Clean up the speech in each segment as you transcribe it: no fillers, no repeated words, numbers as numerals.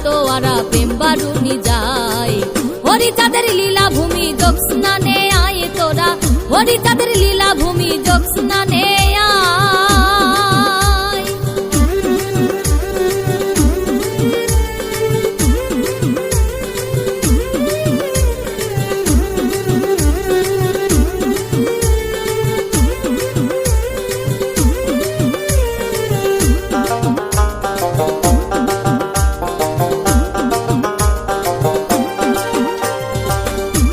তোয়ারা প্রেম বারুনি যায়। হরিচাঁদের লীলা ভূমি যোগ স্নানে আয় তোরা, হরিচাঁদের লীলা ভূমি যোগ স্নানে আয়।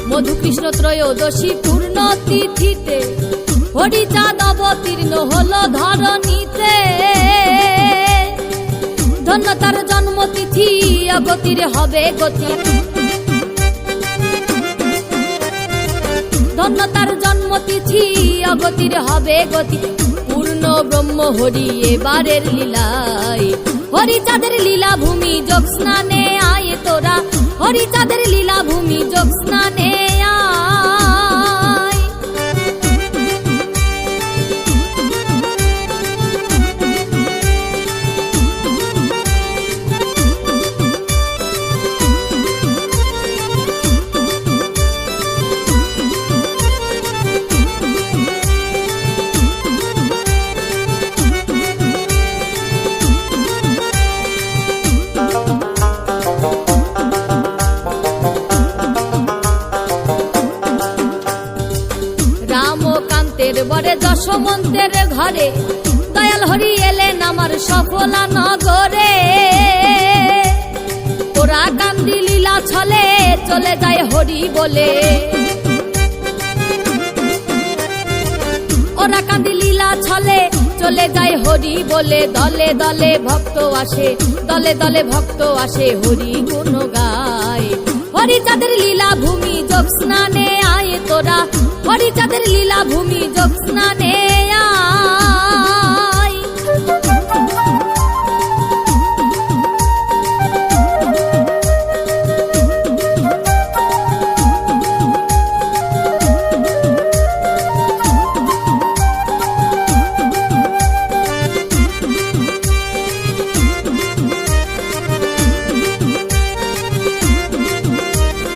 মধুকৃষ্ণ ত্রয়োদশী পূর্ণ তিথিতে হরিচাঁদ অবতীর্ণ হলো ধরণীতে। ধন্য তার জন্মতিথি অগতির হবে গতি, ধন্য তার জন্মতিথি অগতির হবে গতি। পূর্ণ ব্রহ্ম হরি এবারের লীলায়, হরিচাঁদের লীলা ভূমি যোগ স্নানে আয় তোরা, হরিচাঁদের লীলা ভূমি যোগ স্নানে আয়। রামকান্তের বরে যশোমন্তের ঘরে দয়াল হরি এলেন আমার সফলা নগরে। ওরা কান্দি লীলা ছলে চলে যায় হরি বলে, ওরা কান্দি লীলা ছলে চলে যায় হরি বলে। দলে দলে ভক্ত আসে, দলে দলে ভক্ত আসে হরি গুণ গায়। হরিচাঁদের লীলা ভূমি যোগ স্নানে আয় তোরা, হরিচাঁদের লীলা ভূমি যোগ স্নানে